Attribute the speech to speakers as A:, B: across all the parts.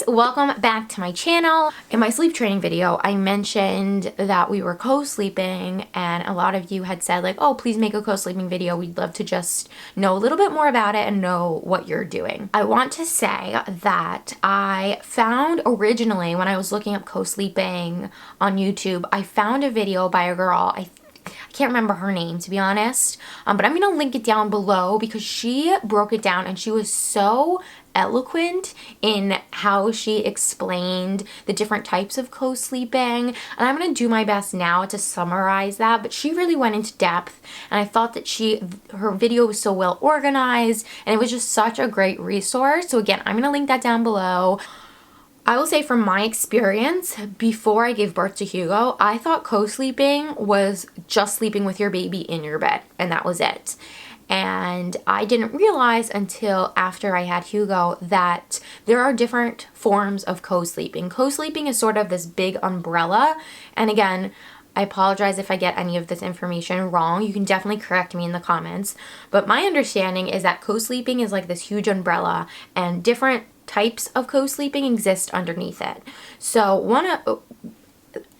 A: guys, welcome back to my channel. In my sleep training video, I mentioned that we were co-sleeping and a lot of you had said like, oh, please make a co-sleeping video. We'd love to just know a little bit more about it and know what you're doing. I want to say that I found originally when I was looking up co-sleeping on YouTube, I found a video by a girl, I can't remember her name to be honest, but I'm gonna link it down below because she broke it down and she was so eloquent in how she explained the different types of co-sleeping, and I'm gonna do my best now to summarize that, but she really went into depth and I thought that her video was so well organized and it was just such a great resource. So again, I'm gonna link that down below. I will say from my experience, before I gave birth to Hugo, I thought co-sleeping was just sleeping with your baby in your bed, and that was it. And I didn't realize until after I had Hugo that there are different forms of co-sleeping. Co-sleeping is sort of this big umbrella, and again, I apologize if I get any of this information wrong. You can definitely correct me in the comments. But my understanding is that co-sleeping is like this huge umbrella and different types of co-sleeping exist underneath it. So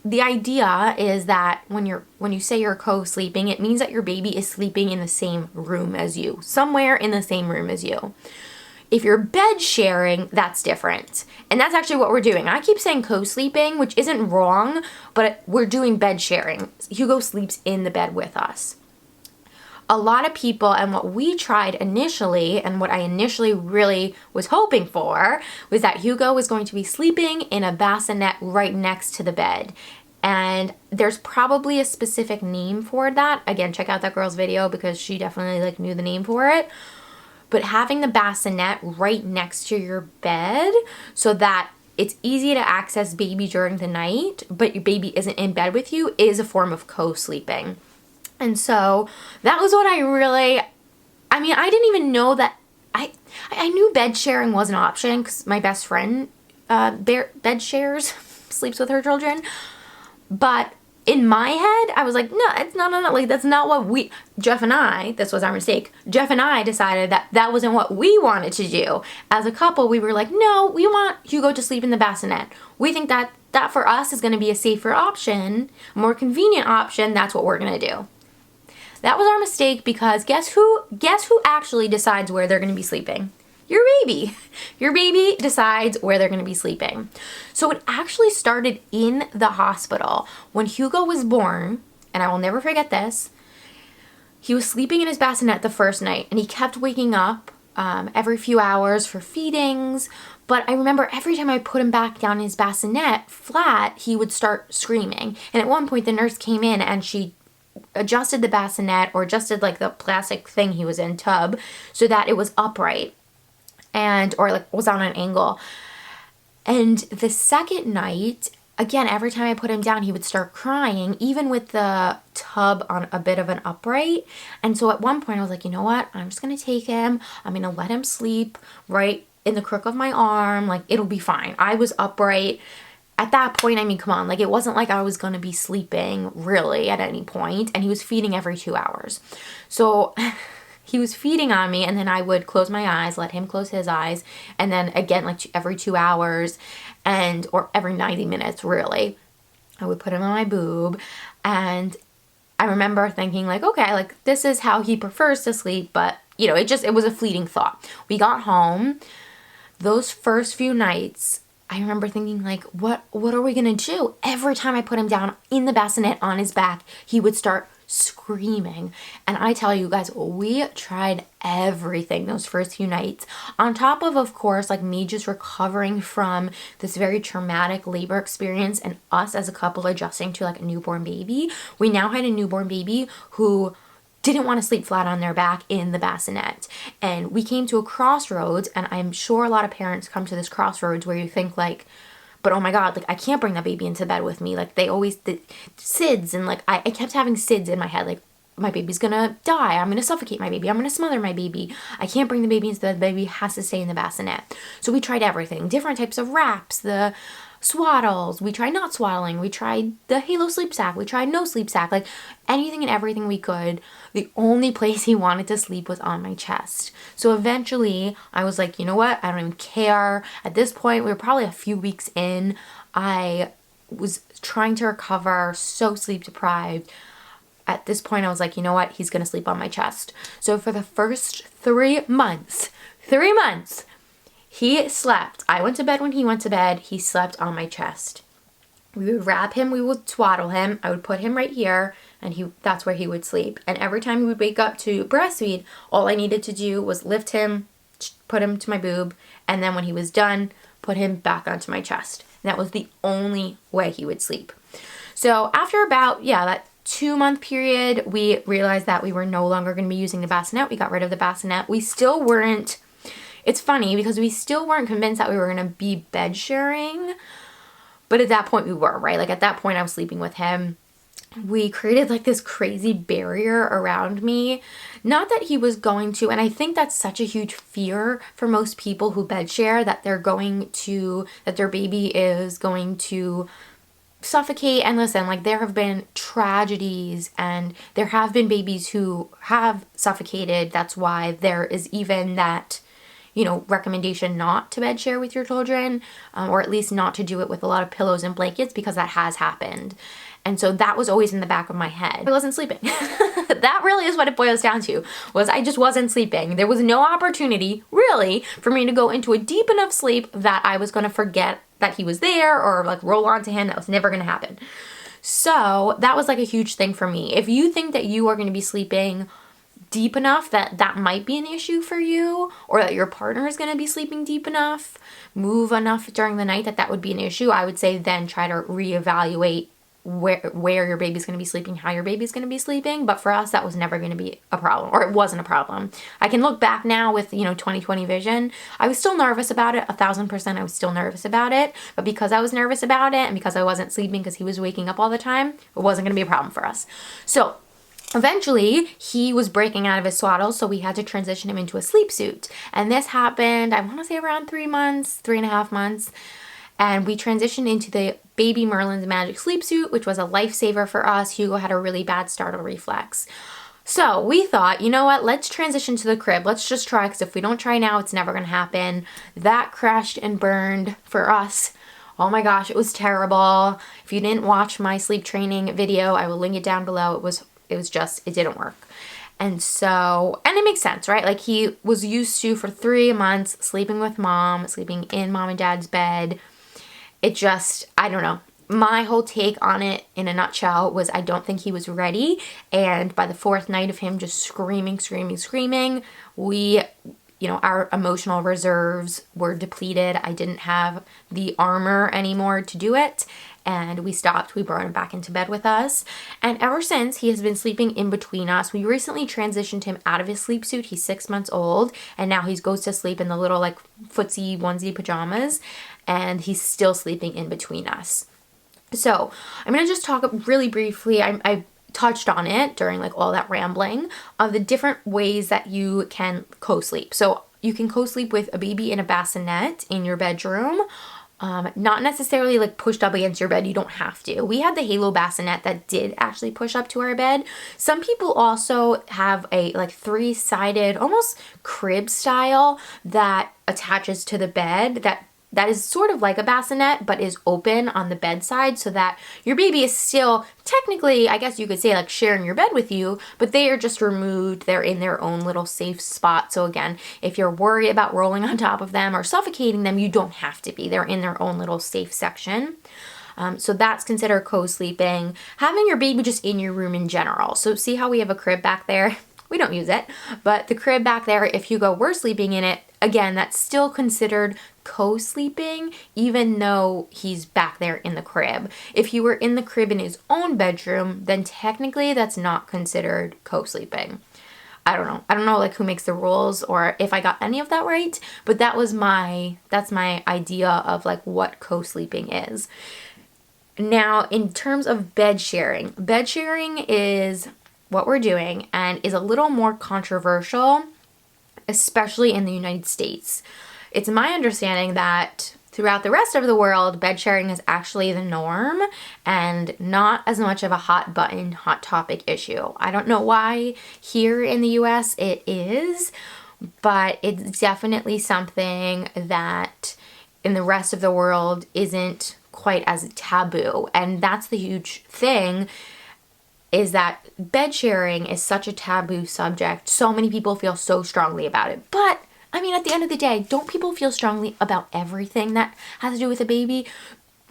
A: the idea is that when you say you're co-sleeping, it means that your baby is sleeping in the same room as you, somewhere in the same room as you. If you're bed sharing, that's different. And that's actually what we're doing. I keep saying co-sleeping, which isn't wrong, but we're doing bed sharing. Hugo sleeps in the bed with us. A lot of people, and what we tried initially, and what I initially really was hoping for, was that Hugo was going to be sleeping in a bassinet right next to the bed. And there's probably a specific name for that. Again, check out that girl's video because she definitely knew the name for it. But having the bassinet right next to your bed so that it's easy to access baby during the night, but your baby isn't in bed with you, is a form of co-sleeping. And so that was what I didn't even know that, I knew bed sharing was an option because my best friend bed shares, sleeps with her children. But in my head, I was like, no, it's not, like that's not what Jeff and I, this was our mistake. Jeff and I decided that that wasn't what we wanted to do. As a couple, we were like, no, we want Hugo to sleep in the bassinet. We think that for us is going to be a safer option, a more convenient option. That's what we're going to do. That was our mistake because guess who actually decides where they're going to be sleeping? Your baby. Your baby decides where they're going to be sleeping. So it actually started in the hospital. When Hugo was born, and I will never forget this, he was sleeping in his bassinet the first night and he kept waking up every few hours for feedings. But I remember every time I put him back down in his bassinet flat, he would start screaming. And at one point the nurse came in and she adjusted the bassinet, or adjusted the plastic thing he was in, tub, so that it was upright or was on an angle. And the second night, again, every time I put him down, he would start crying, even with the tub on a bit of an upright. And so at one point I was like, you know what? I'm just going to take him. I'm going to let him sleep right in the crook of my arm. It'll be fine. I was upright. At that point, come on, it wasn't like I was going to be sleeping really at any point, and he was feeding every 2 hours. So he was feeding on me, and then I would close my eyes, let him close his eyes, and then again, every 2 hours or every 90 minutes, really, I would put him on my boob. And I remember thinking okay, this is how he prefers to sleep, but it was a fleeting thought. We got home, those first few nights, I remember thinking what are we gonna do? Every time I put him down in the bassinet on his back, he would start screaming. And I tell you guys, we tried everything those first few nights. On top of course, me just recovering from this very traumatic labor experience and us as a couple adjusting to a newborn baby. We now had a newborn baby who didn't want to sleep flat on their back in the bassinet. And we came to a crossroads, and I'm sure a lot of parents come to this crossroads where you think but oh my God, I can't bring that baby into bed with me. They always, the SIDS, and I kept having SIDS in my head. my baby's gonna die, I'm gonna suffocate my baby, I'm gonna smother my baby, I can't bring the baby into the bed, the baby has to stay in the bassinet. So we tried everything, different types of wraps, the swaddles, we tried not swaddling, we tried the halo sleep sack, we tried no sleep sack, like anything and everything we could. The only place he wanted to sleep was on my chest. So eventually I was like, you know what, I don't even care. At this point, we were probably a few weeks in. I was trying to recover, so sleep deprived. At this point I was like, you know what, he's gonna sleep on my chest. So for the first 3 months, he slept. I went to bed when he went to bed. He slept on my chest. We would wrap him, we would swaddle him, I would put him right here, and that's where he would sleep. And every time he would wake up to breastfeed, all I needed to do was lift him, put him to my boob, and then when he was done, put him back onto my chest. And that was the only way he would sleep. So after about, that 2-month period, we realized that we were no longer going to be using the bassinet. We got rid of the bassinet. We still weren't, it's funny because we still weren't convinced that we were going to be bed sharing. But at that point we were, right? Like at that point I was sleeping with him. We created like this crazy barrier around me. Not that he was going to, and I think that's such a huge fear for most people who bed share, that their baby is going to suffocate. And listen, like there have been tragedies and there have been babies who have suffocated. That's why there is even that, recommendation not to bed share with your children, or at least not to do it with a lot of pillows and blankets, because that has happened. And so that was always in the back of my head. I wasn't sleeping. That really is what it boils down to, was I just wasn't sleeping. There was no opportunity, really, for me to go into a deep enough sleep that I was going to forget that he was there or like roll onto him. That was never going to happen. So that was like a huge thing for me. If you think that you are going to be sleeping deep enough that might be an issue for you, or that your partner is going to be sleeping deep enough, move enough during the night that would be an issue, I would say then try to reevaluate where your baby's going to be sleeping, how your baby's going to be sleeping. But for us, that was never going to be a problem, or it wasn't a problem. I can look back now with 20/20 vision. I was still nervous about it, 1,000%. I was still nervous about it, but because I was nervous about it and because I wasn't sleeping because he was waking up all the time, it wasn't going to be a problem for us. So eventually, he was breaking out of his swaddle, so we had to transition him into a sleep suit. And this happened, I want to say around 3.5 months. And we transitioned into the Baby Merlin's Magic Sleep Suit, which was a lifesaver for us. Hugo had a really bad startle reflex. So we thought, you know what, let's transition to the crib. Let's just try, because if we don't try now, it's never going to happen. That crashed and burned for us. Oh my gosh, it was terrible. If you didn't watch my sleep training video, I will link it down below. It didn't work. And it makes sense, right? Like he was used to, for 3 months, sleeping with mom, sleeping in mom and dad's bed. I don't know. My whole take on it in a nutshell was I don't think he was ready. And by the 4th night of him just screaming, our emotional reserves were depleted. I didn't have the armor anymore to do it. And we stopped. We brought him back into bed with us. And ever since, he has been sleeping in between us. We recently transitioned him out of his sleep suit. He's 6 months old. And now he goes to sleep in the little like footsie onesie pajamas. And he's still sleeping in between us. So I'm going to just talk really briefly. I touched on it during like all that rambling of the different ways that you can co-sleep. So you can co-sleep with a baby in a bassinet in your bedroom. Not necessarily like pushed up against your bed. You don't have to. We had the halo bassinet that did actually push up to our bed. Some people also have a like 3-sided, almost crib style that attaches to the bed that is sort of like a bassinet, but is open on the bedside so that your baby is still technically, I guess you could say, like sharing your bed with you, but they are just removed. They're in their own little safe spot. So again, if you're worried about rolling on top of them or suffocating them, you don't have to be. They're in their own little safe section. So that's considered co-sleeping. Having your baby just in your room in general. So see how we have a crib back there? We don't use it, but the crib back there, if Hugo were sleeping in it, again, that's still considered co-sleeping, even though he's back there in the crib. If he were in the crib in his own bedroom, then technically that's not considered co-sleeping. I don't know like who makes the rules or if I got any of that right, but that's my idea of like what co-sleeping is. Now, in terms of bed sharing is what we're doing and is a little more controversial, especially in the United States. It's my understanding that throughout the rest of the world, bed sharing is actually the norm and not as much of a hot button, hot topic issue. I don't know why here in the US it is, but it's definitely something that in the rest of the world isn't quite as taboo. And that's the huge thing, is that bed sharing is such a taboo subject. So many people feel so strongly about it. But I mean, at the end of the day, don't people feel strongly about everything that has to do with a baby?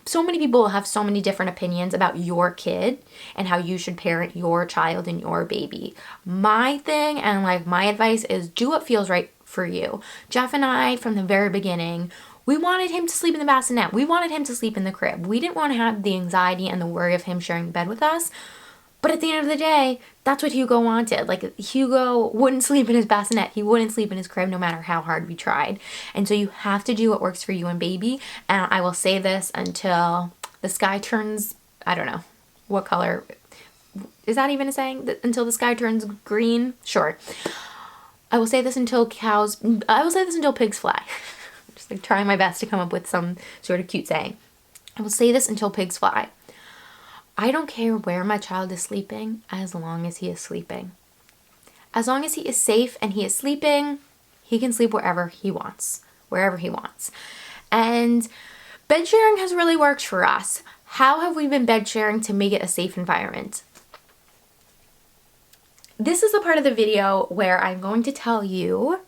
A: So many people have so many different opinions about your kid and how you should parent your child and your baby. My thing and like my advice is do what feels right for you. Jeff and I, from the very beginning, we wanted him to sleep in the bassinet. We wanted him to sleep in the crib. We didn't want to have the anxiety and the worry of him sharing bed with us. But at the end of the day, that's what Hugo wanted. Like, Hugo wouldn't sleep in his bassinet. He wouldn't sleep in his crib no matter how hard we tried. And so you have to do what works for you and baby. And I will say this until the sky turns, I don't know, what color? Is that even a saying? Until the sky turns green? Sure. I will say this until pigs fly. Just like trying my best to come up with some sort of cute saying. I will say this until pigs fly. I don't care where my child is sleeping as long as he is sleeping. As long as he is safe and he is sleeping, he can sleep wherever he wants. And bed sharing has really worked for us. How have we been bed sharing to make it a safe environment? This is the part of the video where I'm going to tell you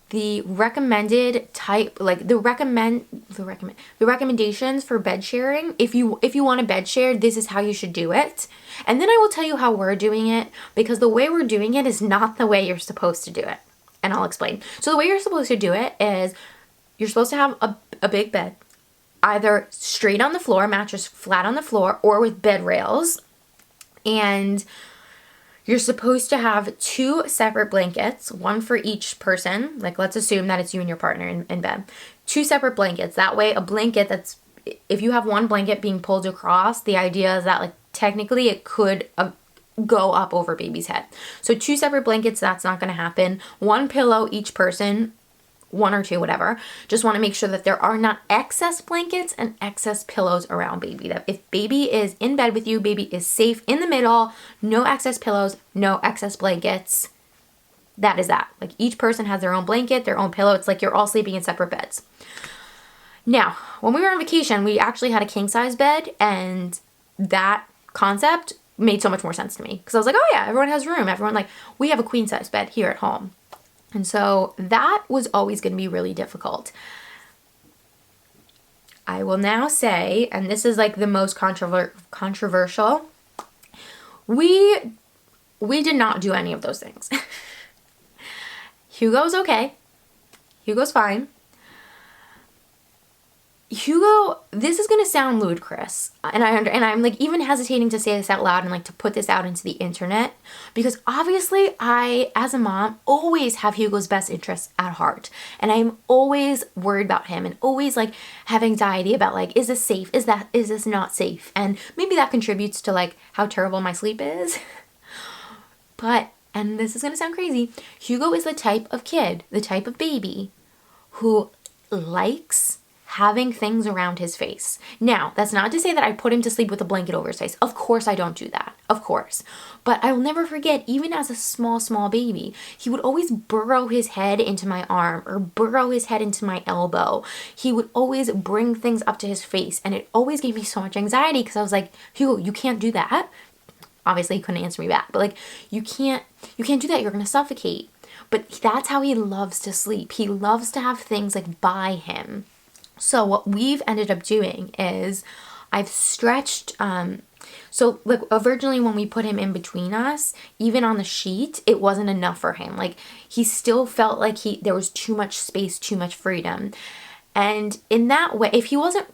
A: the recommended type, like the recommendations for bed sharing. If you want to bed share, this is how you should do it. And then I will tell you how we're doing it, because the way we're doing it is not the way you're supposed to do it. And I'll explain. So the way you're supposed to do it is you're supposed to have a big bed, either straight on the floor, mattress flat on the floor, or with bed rails. And you're supposed to have 2 separate blankets, one for each person. Like, let's assume that it's you and your partner in bed. 2 separate blankets. That way, a blanket that's, if you have one blanket being pulled across, the idea is that, like, technically it could go up over baby's head. So 2 separate blankets, that's not going to happen. 1 pillow each person, 1 or 2, whatever. Just want to make sure that there are not excess blankets and excess pillows around baby. That if baby is in bed with you, baby is safe in the middle, no excess pillows, no excess blankets. That is that. Like, each person has their own blanket, their own pillow. It's like you're all sleeping in separate beds. Now, when we were on vacation, we actually had a king size bed, and that concept made so much more sense to me. Because I was like, oh yeah, everyone has room. We have a queen size bed here at home. And so that was always going to be really difficult. I will now say, and this is like the most controversial, we did not do any of those things. Hugo's okay. Hugo's fine. Hugo, this is going to sound ludicrous, and I'm like even hesitating to say this out loud and like to put this out into the internet, because obviously I, as a mom, always have Hugo's best interests at heart, and I'm always worried about him and always like have anxiety about like, is this safe? Is this not safe? And maybe that contributes to like how terrible my sleep is. But, and this is going to sound crazy, Hugo is the type of kid, the type of baby who likes having things around his face. Now, that's not to say that I put him to sleep with a blanket over his face. Of course I don't do that. Of course. But I will never forget, even as a small baby, he would always burrow his head into my arm or burrow his head into my elbow. He would always bring things up to his face, and it always gave me so much anxiety because I was like, Hugo, you can't do that. Obviously he couldn't answer me back, but like, you can't do that. You're going to suffocate. But that's how he loves to sleep. He loves to have things like by him. So what we've ended up doing is I've stretched, so like originally when we put him in between us, even on the sheet, it wasn't enough for him. Like, he still felt like there was too much space, too much freedom. And in that way, if he wasn't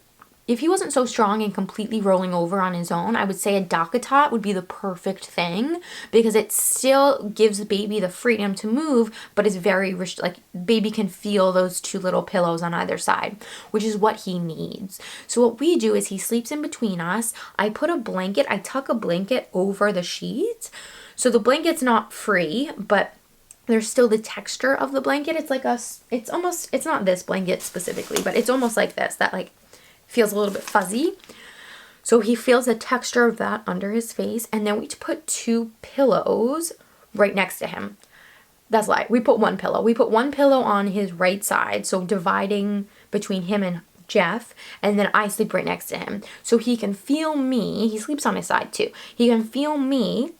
A: if he wasn't so strong and completely rolling over on his own, I would say a DockATot would be the perfect thing, because it still gives the baby the freedom to move, but is very, like, baby can feel those two little pillows on either side, which is what he needs. So what we do is he sleeps in between us. I put a blanket, I tuck a blanket over the sheets. So the blanket's not free, but there's still the texture of the blanket. It's like it's not this blanket specifically, but it's almost like this, that like feels a little bit fuzzy. So he feels the texture of that under his face, and then we put 2 pillows right next to him. That's like, we put 1 pillow. We put 1 pillow on his right side, so dividing between him and Jeff, and then I sleep right next to him. So he can feel me. He sleeps on his side too. He can feel me.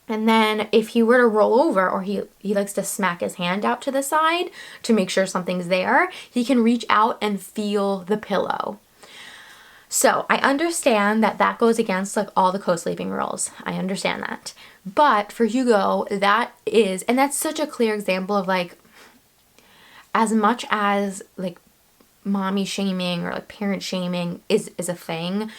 A: And then if he were to roll over, or he likes to smack his hand out to the side to make sure something's there, he can reach out and feel the pillow. So I understand that that goes against like all the co-sleeping rules. I understand that. But for Hugo, that is, and that's such a clear example of like, as much as like mommy shaming or like parent shaming is a thing,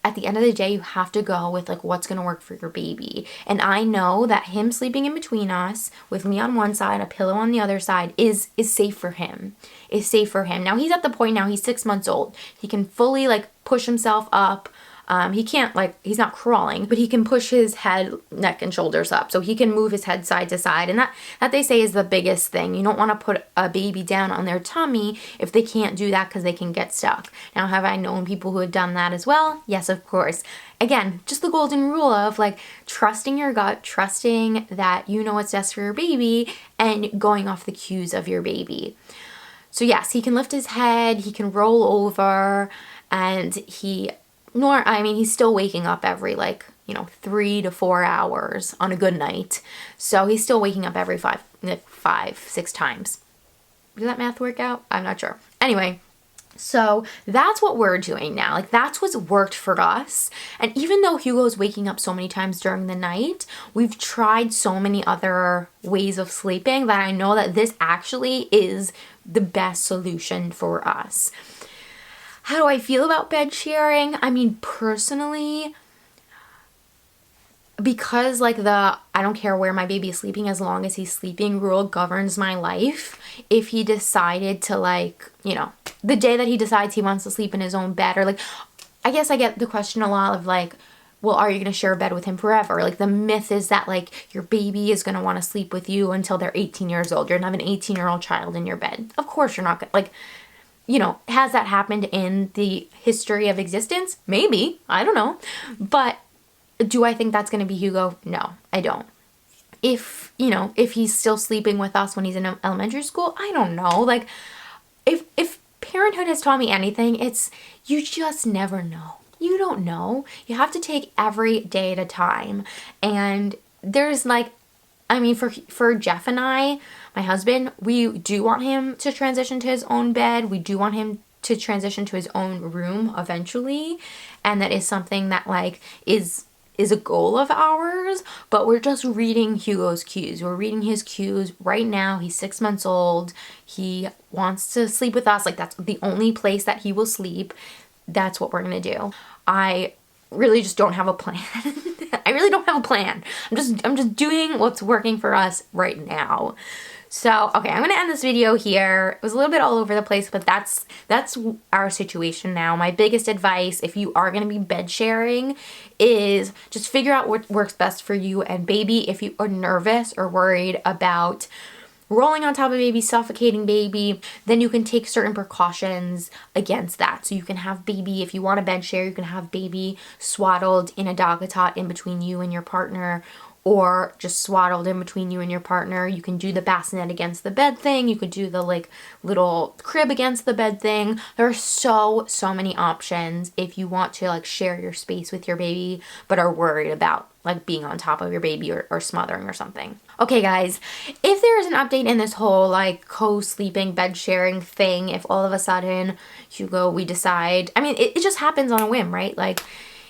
A: at the end of the day, you have to go with like what's going to work for your baby. And I know that him sleeping in between us with me on one side, a pillow on the other side is safe for him. Is safe for him. Now he's at the point now, he's 6 months old. He can fully like push himself up. He can't like, he's not crawling, but he can push his head, neck, and shoulders up. So he can move his head side to side. And that they say is the biggest thing. You don't want to put a baby down on their tummy if they can't do that, because they can get stuck. Now, have I known people who have done that as well? Yes, of course. Again, just the golden rule of like trusting your gut, trusting that you know what's best for your baby, and going off the cues of your baby. So yes, he can lift his head, he can roll over, and he's still waking up every 3 to 4 hours on a good night. So he's still waking up every 6 times. Does that math work out? I'm not sure. Anyway, so that's what we're doing now. Like, that's what's worked for us. And even though Hugo's waking up so many times during the night, we've tried so many other ways of sleeping that I know that this actually is the best solution for us. How do I feel about bed sharing? I mean, personally, because like I don't care where my baby is sleeping as long as he's sleeping rule governs my life. If he decided to the day that he decides he wants to sleep in his own bed, or like, I guess I get the question a lot of like, well, are you going to share a bed with him forever? Like, the myth is that like your baby is going to want to sleep with you until they're 18 years old. You're going to have an 18-year-old child in your bed. Of course you're not going to, like, has that happened in the history of existence? Maybe. I don't know. But do I think that's going to be Hugo? No, I don't. If he's still sleeping with us when he's in elementary school, I don't know. Like, if parenthood has taught me anything, it's you just never know. You don't know. You have to take every day at a time. And there's for Jeff and I, my husband, we do want him to transition to his own bed. We do want him to transition to his own room eventually. And that is something that is a goal of ours, but we're just reading Hugo's cues. We're reading his cues right now. He's 6 months old. He wants to sleep with us. Like, that's the only place that he will sleep. That's what we're going to do. I really just don't have a plan. I really don't have a plan. I'm just doing what's working for us right now. So, okay, I'm going to end this video here. It was a little bit all over the place, but that's our situation now. My biggest advice, if you are going to be bed sharing, is just figure out what works best for you and baby. If you are nervous or worried about rolling on top of baby, suffocating baby, then you can take certain precautions against that. So you can have baby, if you want a bed share, you can have baby swaddled in a DockATot in between you and your partner, or just swaddled in between you and your partner. You can do the bassinet against the bed thing. You could do the little crib against the bed thing. There are so many options if you want to share your space with your baby but are worried about being on top of your baby or smothering or something. Okay guys, if there is an update in this whole co-sleeping bed sharing thing, if all of a sudden Hugo, we decide, I mean it just happens on a whim, right?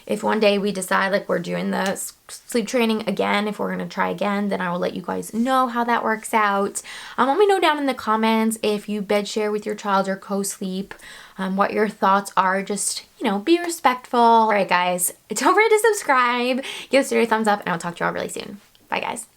A: If one day we decide like we're doing the sleep training again, if we're gonna try again, then I will let you guys know how that works out. Let me know down in the comments if you bed share with your child or co-sleep, what your thoughts are. Just, you know, be respectful. All right, guys, don't forget to subscribe, give us your thumbs up, and I'll talk to you all really soon. Bye, guys.